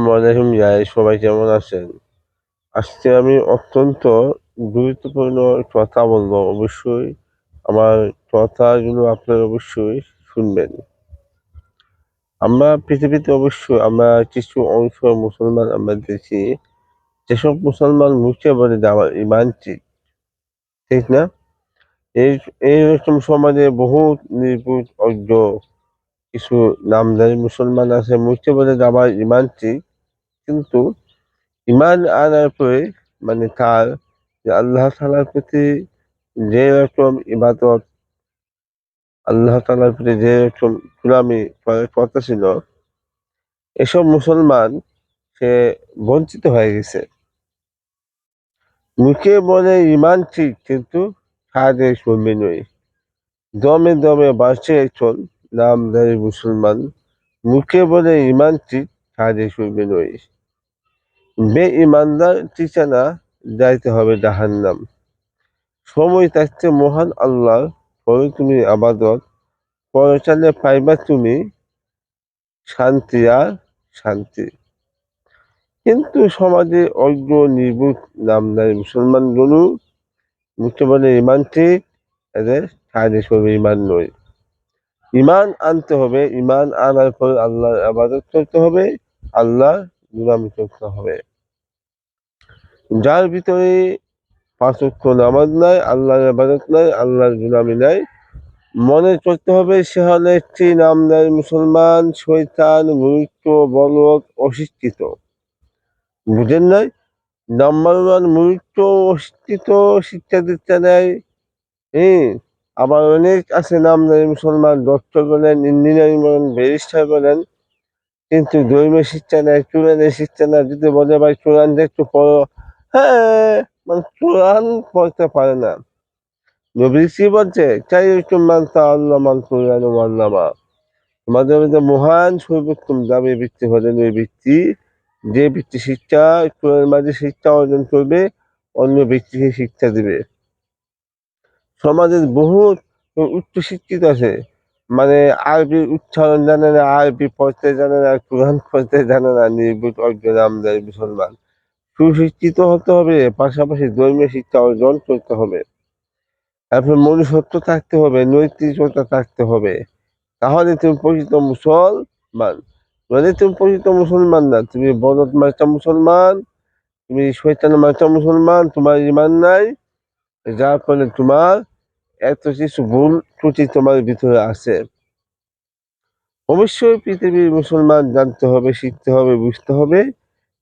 আসসালামু আলাইকুম সবাই কেমন আছেন? আজকে আমি অত্যন্ত গুরুত্বপূর্ণ কথা বলবো। অবশ্যই আমার কথাগুলো আপনারা অবশ্যই শুনবেন। আমরা পৃথিবীতে অবশ্যই আমরা কিছু অংশ মুসলমান আমরা দেখি, যেসব মুসলমান মুখে বলে যে আমার ঈমান ঠিক না? এই এইরকম সমাজে বহু নির্বোধ অজ্ঞ কিছু নামধারী মুসলমান আছে, মুখে বলে যে আমার ঈমান ঠিক, কিন্তু ঈমান আনার পরে মানে তার যে আল্লাহ তাআলার প্রতি যে রকম ইবাদত, আল্লাহ তাআলার প্রতি যে রকম গোলামি করার কথা ছিল, এসব মুসলমান সে বঞ্চিত হয়ে গেছে। মুখে বলে ঈমান ঠিক, কিন্তু কাজে কর্মী নয়। দমে দমে বাঁচে একজন নামধারী মুসলমান, মুখে বলে ঈমান ঠিক, কাজে কর্মী নয়। বেঈমানদার ঠিকানা যাইতে হবে জাহান্নাম। সময় থাকতে মহান আল্লাহর পরে তুমি আবাদত, পরকালে পাইবা তুমি শান্তি আর শান্তি। কিন্তু সমাজে অজ্ঞ নির্বোধ নামধারী মুসলমানগুলো মুখে বলে ঈমান ঠিক, এদের কাজে করবে ঈমান নয়। ঈমান আনতে হবে, ঈমান আনার পর আল্লাহর আবাদত করতে হবে, আল্লাহর গোলামি করতে হবে। যার ভিতরে ৫ ওয়াক্ত নামাজ নাই, আল্লাহর ইবাদত নাই, আল্লাহর গোলামি নাই, মনে করতে হবে সে হলো একটি নামধারী মুসলমান, শয়তান, মূর্খ, বলদ, অশিক্ষিত। বুঝেন নাই? নাম্বার ওয়ান মূর্খ, অশিক্ষিত, শিক্ষা দীক্ষা নেয়। হ্যাঁ, আবার অনেক আছে নামধারী মুসলমান, ডক্টর বলেন, ইঞ্জিনিয়ারিং বলেন, ব্যারিস্টার বলেন, কিন্তু ধর্মীয় শিক্ষা নেয়, কোরআনের শিক্ষা নেয়। যদি বলে ভাই কোরআনটা একটু পড়ো, হ্যাঁ, মানে কোরআন পড়তে পারে না। নবী কি বলছে? খায়রুকুম মান তাআল্লামাল কুরআন ওয়া আল্লামা। তোমাদের মধ্যে মহান সর্বোত্তম দামি ব্যক্তি হলেন ওই ব্যক্তি যে ব্যক্তি শিক্ষা কোরআনের মাঝে শিক্ষা অর্জন করবে, অন্য ব্যক্তিকে শিক্ষা দিবে। সমাজের বহু উচ্চ শিক্ষিত আছে, মানে আরবি উচ্চারণ জানে না, আরবি পড়তে জানে না, কোরআন পড়তে জানে না, নির্বোধ অজ্ঞ নামধারী মুসলমান। সুশিক্ষিত হতে হবে, পাশাপাশি ধর্মীয় শিক্ষা অর্জন করতে হবে। তারপর মনুষ্যত্ব থাকতে হবে, নৈতিকতা থাকতে হবে। তাহলে তুমি প্রকৃত মুসলমান। যদি তুমি প্রকৃত মুসলমান না, তুমি বলদ মার্কা মুসলমান, তুমি শয়তান মার্কা মুসলমান, তোমার ঈমান নাই, যার ফলে তোমার এত কিছু ভুল ত্রুটি তোমার ভিতরে আছে। অবশ্যই পৃথিবীর মুসলমান জানতে হবে, শিখতে হবে, বুঝতে হবে,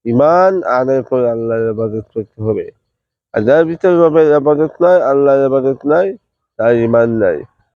ঈমান আনার পর আল্লাহর ইবাদত করতে হবে। আর যার ভিতরে রবের ইবাদত নাই, আল্লাহর ইবাদত নাই, তার ঈমান নাই।